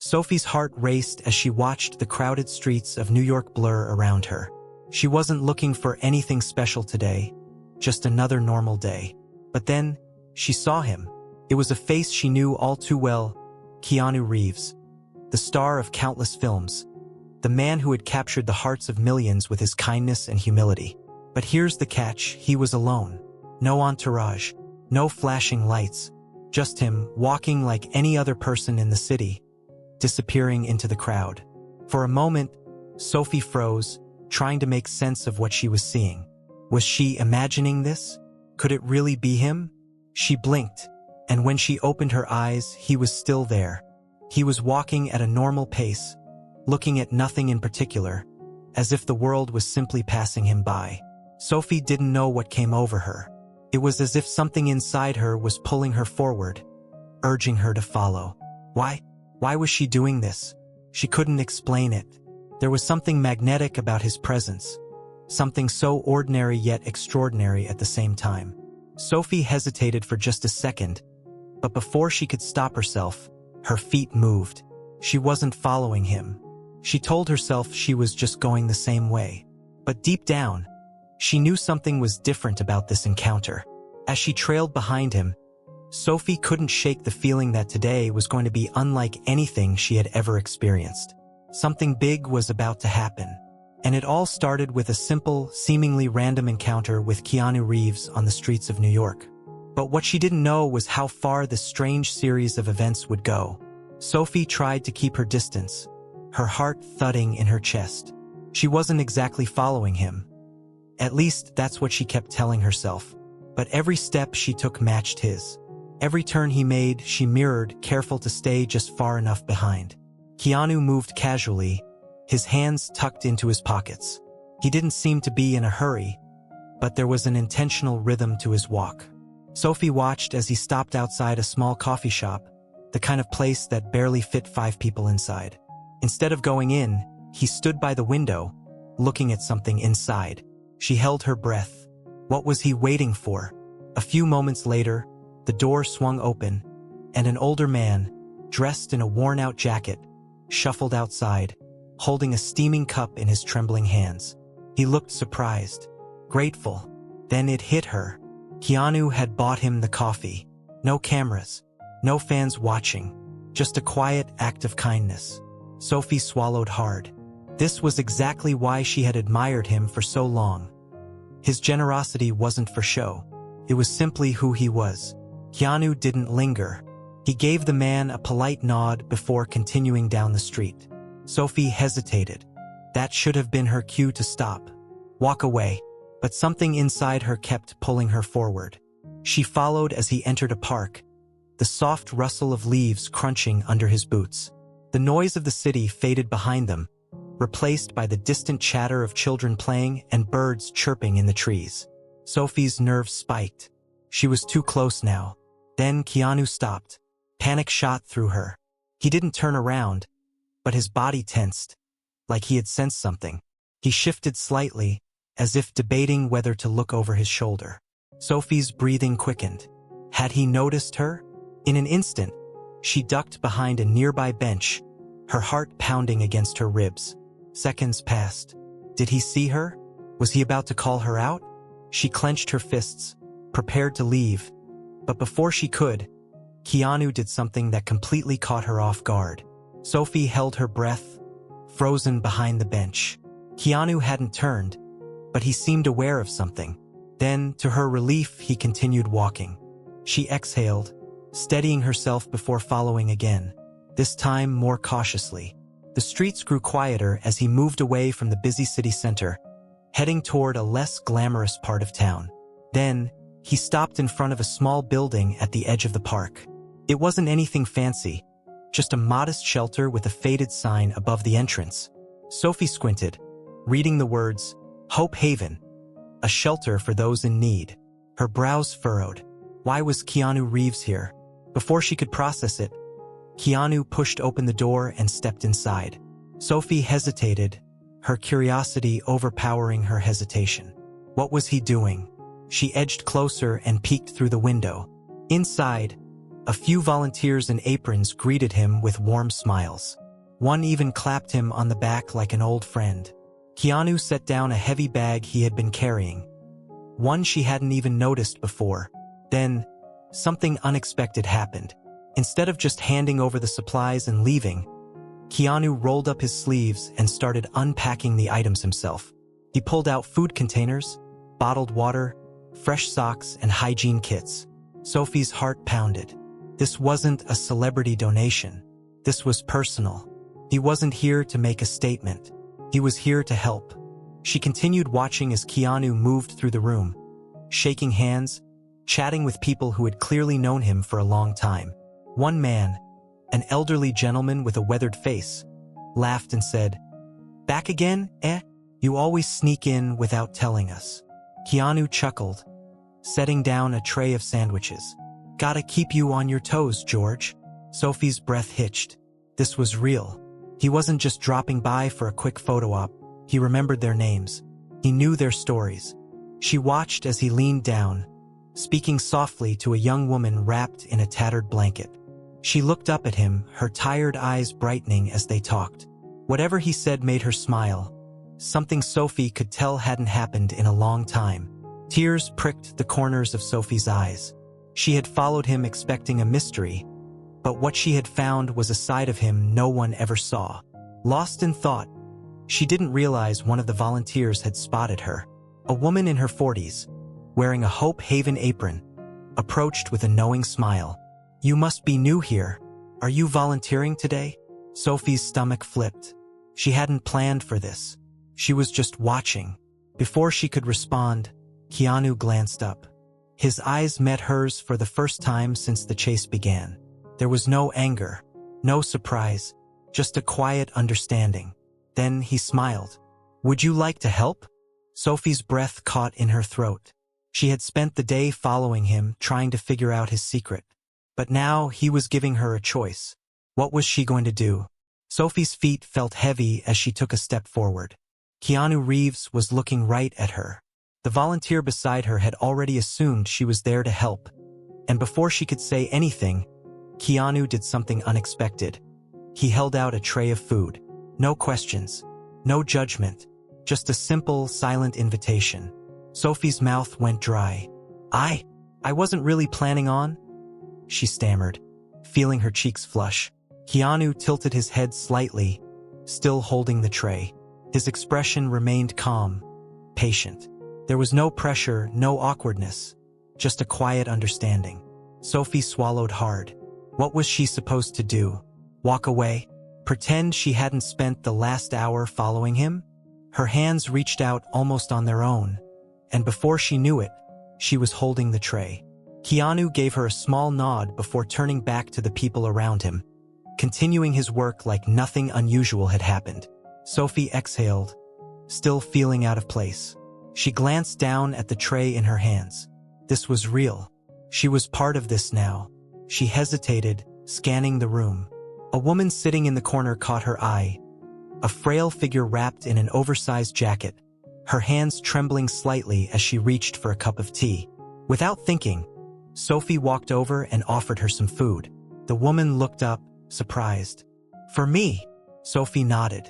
Sophie's heart raced as she watched the crowded streets of New York blur around her. She wasn't looking for anything special today, just another normal day. But then, she saw him. It was a face she knew all too well, Keanu Reeves, the star of countless films, the man who had captured the hearts of millions with his kindness and humility. But here's the catch, he was alone. No entourage, no flashing lights, just him walking like any other person in the city, disappearing into the crowd. For a moment, Sophie froze, trying to make sense of what she was seeing. Was she imagining this? Could it really be him? She blinked, and when she opened her eyes, he was still there. He was walking at a normal pace, looking at nothing in particular, as if the world was simply passing him by. Sophie didn't know what came over her. It was as if something inside her was pulling her forward, urging her to follow. Why? Why was she doing this? She couldn't explain it. There was something magnetic about his presence, something so ordinary yet extraordinary at the same time. Sophie hesitated for just a second, but before she could stop herself, her feet moved. She wasn't following him. She told herself she was just going the same way. But deep down, she knew something was different about this encounter. As she trailed behind him, Sophie couldn't shake the feeling that today was going to be unlike anything she had ever experienced. Something big was about to happen. And it all started with a simple, seemingly random encounter with Keanu Reeves on the streets of New York. But what she didn't know was how far this strange series of events would go. Sophie tried to keep her distance, her heart thudding in her chest. She wasn't exactly following him. At least that's what she kept telling herself. But every step she took matched his. Every turn he made, she mirrored, careful to stay just far enough behind. Keanu moved casually, his hands tucked into his pockets. He didn't seem to be in a hurry, but there was an intentional rhythm to his walk. Sophie watched as he stopped outside a small coffee shop, the kind of place that barely fit 5 people inside. Instead of going in, he stood by the window, looking at something inside. She held her breath. What was he waiting for? A few moments later, the door swung open, and an older man, dressed in a worn-out jacket, shuffled outside, holding a steaming cup in his trembling hands. He looked surprised, grateful. Then it hit her. Keanu had bought him the coffee. No cameras, no fans watching, just a quiet act of kindness. Sophie swallowed hard. This was exactly why she had admired him for so long. His generosity wasn't for show. It was simply who he was. Keanu didn't linger. He gave the man a polite nod before continuing down the street. Sophie hesitated. That should have been her cue to stop, walk away, but something inside her kept pulling her forward. She followed as he entered a park, the soft rustle of leaves crunching under his boots. The noise of the city faded behind them, replaced by the distant chatter of children playing and birds chirping in the trees. Sophie's nerves spiked. She was too close now. Then Keanu stopped. Panic shot through her. He didn't turn around, but his body tensed, like he had sensed something. He shifted slightly, as if debating whether to look over his shoulder. Sophie's breathing quickened. Had he noticed her? In an instant, she ducked behind a nearby bench, her heart pounding against her ribs. Seconds passed. Did he see her? Was he about to call her out? She clenched her fists, prepared to leave. But before she could, Keanu did something that completely caught her off guard. Sophie held her breath, frozen behind the bench. Keanu hadn't turned, but he seemed aware of something. Then, to her relief, he continued walking. She exhaled, steadying herself before following again, this time more cautiously. The streets grew quieter as he moved away from the busy city center, heading toward a less glamorous part of town. Then, he stopped in front of a small building at the edge of the park. It wasn't anything fancy, just a modest shelter with a faded sign above the entrance. Sophie squinted, reading the words, "Hope Haven, a shelter for those in need." Her brows furrowed. Why was Keanu Reeves here? Before she could process it, Keanu pushed open the door and stepped inside. Sophie hesitated, her curiosity overpowering her hesitation. What was he doing? She edged closer and peeked through the window. Inside, A few volunteers in aprons greeted him with warm smiles. One even clapped him on the back like an old friend. Keanu set down a heavy bag he had been carrying, one she hadn't even noticed before. Then, something unexpected happened. Instead of just handing over the supplies and leaving, Keanu rolled up his sleeves and started unpacking the items himself. He pulled out food containers, bottled water, fresh socks, and hygiene kits. Sophie's heart pounded. This wasn't a celebrity donation. This was personal. He wasn't here to make a statement. He was here to help. She continued watching as Keanu moved through the room, shaking hands, chatting with people who had clearly known him for a long time. One man, an elderly gentleman with a weathered face, laughed and said, "Back again, eh? You always sneak in without telling us." Keanu chuckled, setting down a tray of sandwiches. "Gotta keep you on your toes, George." Sophie's breath hitched. This was real. He wasn't just dropping by for a quick photo op. He remembered their names. He knew their stories. She watched as he leaned down, speaking softly to a young woman wrapped in a tattered blanket. She looked up at him, her tired eyes brightening as they talked. Whatever he said made her smile, something Sophie could tell hadn't happened in a long time. Tears pricked the corners of Sophie's eyes. She had followed him expecting a mystery, but what she had found was a side of him no one ever saw. Lost in thought, she didn't realize one of the volunteers had spotted her. A woman in her 40s, wearing a Hope Haven apron, approached with a knowing smile. "You must be new here. Are you volunteering today?" Sophie's stomach flipped. She hadn't planned for this. She was just watching. Before she could respond, Keanu glanced up. His eyes met hers for the first time since the chase began. There was no anger, no surprise, just a quiet understanding. Then he smiled. "Would you like to help?" Sophie's breath caught in her throat. She had spent the day following him, trying to figure out his secret. But now he was giving her a choice. What was she going to do? Sophie's feet felt heavy as she took a step forward. Keanu Reeves was looking right at her. The volunteer beside her had already assumed she was there to help. And before she could say anything, Keanu did something unexpected. He held out a tray of food. No questions, no judgment, just a simple, silent invitation. Sophie's mouth went dry. I wasn't really planning on," she stammered, feeling her cheeks flush. Keanu tilted his head slightly, still holding the tray. His expression remained calm, patient. There was no pressure, no awkwardness, just a quiet understanding. Sophie swallowed hard. What was she supposed to do? Walk away? Pretend she hadn't spent the last hour following him? Her hands reached out almost on their own, and before she knew it, she was holding the tray. Keanu gave her a small nod before turning back to the people around him, continuing his work like nothing unusual had happened. Sophie exhaled, still feeling out of place. She glanced down at the tray in her hands. This was real. She was part of this now. She hesitated, scanning the room. A woman sitting in the corner caught her eye, a frail figure wrapped in an oversized jacket, her hands trembling slightly as she reached for a cup of tea. Without thinking, Sophie walked over and offered her some food. The woman looked up, surprised. "For me?" Sophie nodded.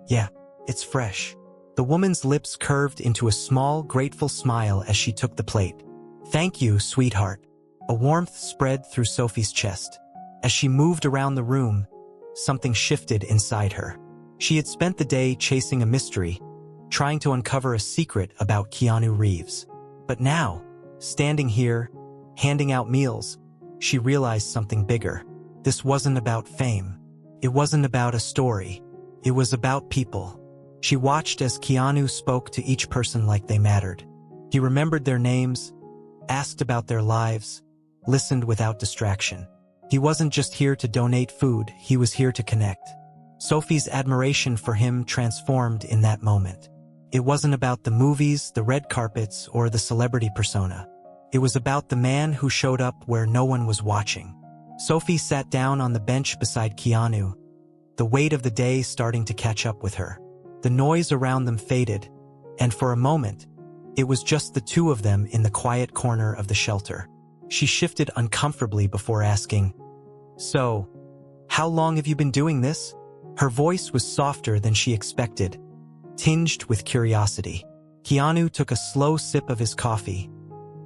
"Yeah, it's fresh." The woman's lips curved into a small, grateful smile as she took the plate. "Thank you, sweetheart." A warmth spread through Sophie's chest. As she moved around the room, something shifted inside her. She had spent the day chasing a mystery, trying to uncover a secret about Keanu Reeves. But now, standing here, handing out meals, she realized something bigger. This wasn't about fame. It wasn't about a story. It was about people. She watched as Keanu spoke to each person like they mattered. He remembered their names, asked about their lives, listened without distraction. He wasn't just here to donate food, he was here to connect. Sophie's admiration for him transformed in that moment. It wasn't about the movies, the red carpets, or the celebrity persona. It was about the man who showed up where no one was watching. Sophie sat down on the bench beside Keanu, the weight of the day starting to catch up with her. The noise around them faded, and for a moment, it was just the two of them in the quiet corner of the shelter. She shifted uncomfortably before asking, "So, how long have you been doing this?" Her voice was softer than she expected, tinged with curiosity. Keanu took a slow sip of his coffee,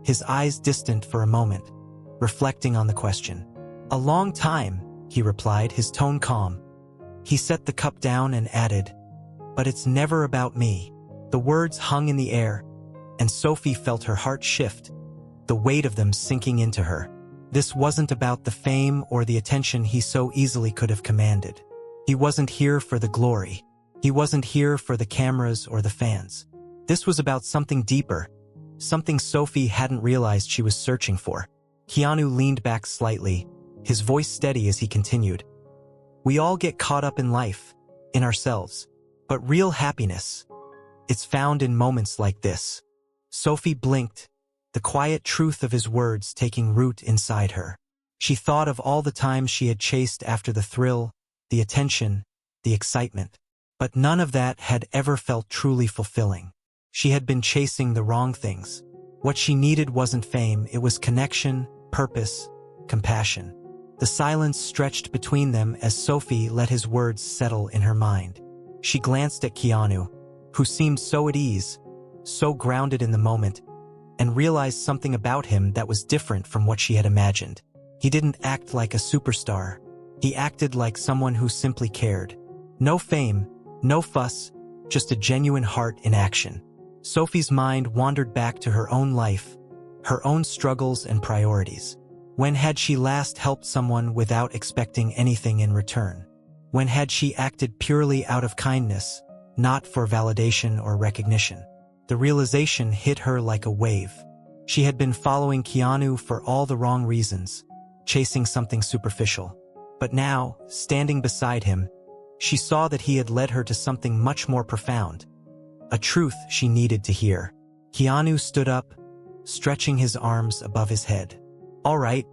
his eyes distant for a moment, reflecting on the question. "A long time," he replied, his tone calm. He set the cup down and added, "But it's never about me." The words hung in the air, and Sophie felt her heart shift, the weight of them sinking into her. This wasn't about the fame or the attention he so easily could have commanded. He wasn't here for the glory. He wasn't here for the cameras or the fans. This was about something deeper, something Sophie hadn't realized she was searching for. Keanu leaned back slightly, his voice steady as he continued. "We all get caught up in life, in ourselves. But real happiness, it's found in moments like this." Sophie blinked, the quiet truth of his words taking root inside her. She thought of all the times she had chased after the thrill, the attention, the excitement. But none of that had ever felt truly fulfilling. She had been chasing the wrong things. What she needed wasn't fame, it was connection, purpose, compassion. The silence stretched between them as Sophie let his words settle in her mind. She glanced at Keanu, who seemed so at ease, so grounded in the moment, and realized something about him that was different from what she had imagined. He didn't act like a superstar. He acted like someone who simply cared. No fame, no fuss, just a genuine heart in action. Sophie's mind wandered back to her own life, her own struggles and priorities. When had she last helped someone without expecting anything in return? When had she acted purely out of kindness, not for validation or recognition? The realization hit her like a wave. She had been following Keanu for all the wrong reasons, chasing something superficial. But now, standing beside him, she saw that he had led her to something much more profound, a truth she needed to hear. Keanu stood up, stretching his arms above his head. "All right,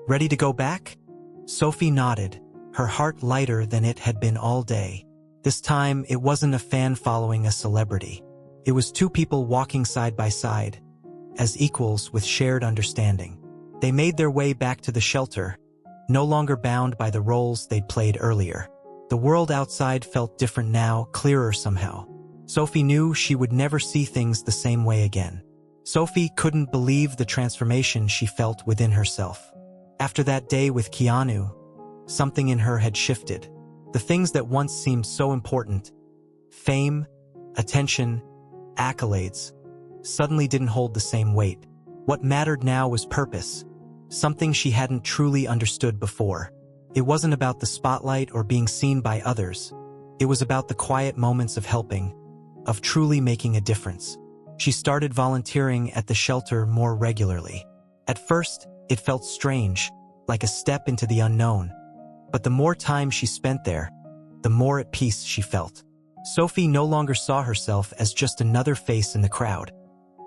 ready to go back?" Sophie nodded, her heart lighter than it had been all day. This time, it wasn't a fan following a celebrity. It was two people walking side by side, as equals with shared understanding. They made their way back to the shelter, no longer bound by the roles they'd played earlier. The world outside felt different now, clearer somehow. Sophie knew she would never see things the same way again. Sophie couldn't believe the transformation she felt within herself. After that day with Keanu, something in her had shifted. The things that once seemed so important, fame, attention, accolades, suddenly didn't hold the same weight. What mattered now was purpose, something she hadn't truly understood before. It wasn't about the spotlight or being seen by others. It was about the quiet moments of helping, of truly making a difference. She started volunteering at the shelter more regularly. At first, it felt strange, like a step into the unknown. But the more time she spent there, the more at peace she felt. Sophie no longer saw herself as just another face in the crowd.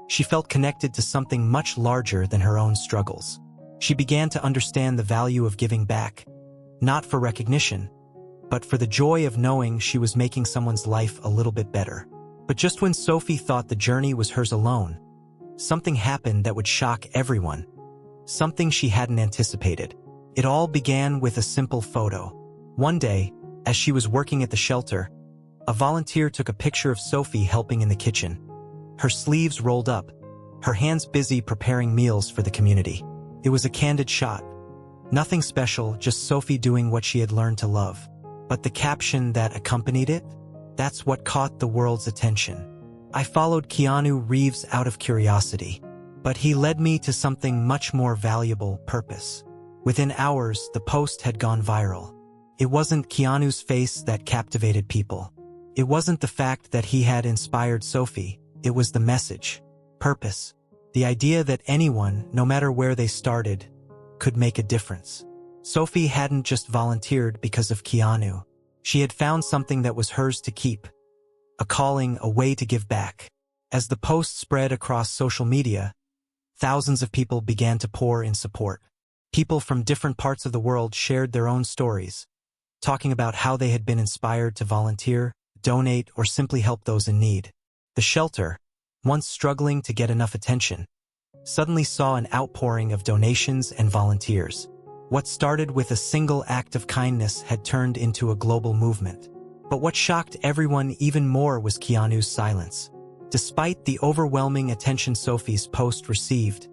She felt connected to something much larger than her own struggles. She began to understand the value of giving back, not for recognition, but for the joy of knowing she was making someone's life a little bit better. But just when Sophie thought the journey was hers alone, something happened that would shock everyone. Something she hadn't anticipated. It all began with a simple photo. One day, as she was working at the shelter, a volunteer took a picture of Sophie helping in the kitchen. Her sleeves rolled up, her hands busy preparing meals for the community. It was a candid shot. Nothing special, just Sophie doing what she had learned to love. But the caption that accompanied it? That's what caught the world's attention. "I followed Keanu Reeves out of curiosity, but he led me to something much more valuable, purpose." Within hours, the post had gone viral. It wasn't Keanu's face that captivated people. It wasn't the fact that he had inspired Sophie. It was the message. Purpose. The idea that anyone, no matter where they started, could make a difference. Sophie hadn't just volunteered because of Keanu. She had found something that was hers to keep. A calling, a way to give back. As the post spread across social media, thousands of people began to pour in support. People from different parts of the world shared their own stories, talking about how they had been inspired to volunteer, donate, or simply help those in need. The shelter, once struggling to get enough attention, suddenly saw an outpouring of donations and volunteers. What started with a single act of kindness had turned into a global movement. But what shocked everyone even more was Keanu's silence. Despite the overwhelming attention Sophie's post received,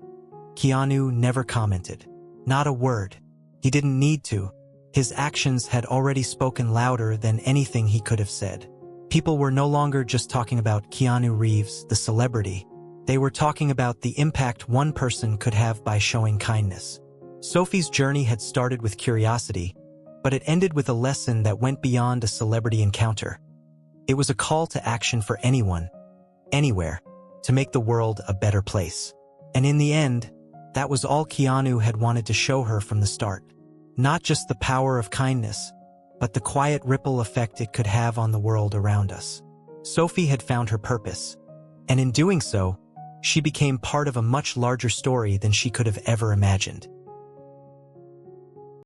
Keanu never commented. Not a word. He didn't need to. His actions had already spoken louder than anything he could have said. People were no longer just talking about Keanu Reeves, the celebrity. They were talking about the impact one person could have by showing kindness. Sophie's journey had started with curiosity, but it ended with a lesson that went beyond a celebrity encounter. It was a call to action for anyone, anywhere, to make the world a better place. And in the end, that was all Keanu had wanted to show her from the start. Not just the power of kindness, but the quiet ripple effect it could have on the world around us. Sophie had found her purpose, and in doing so, she became part of a much larger story than she could have ever imagined.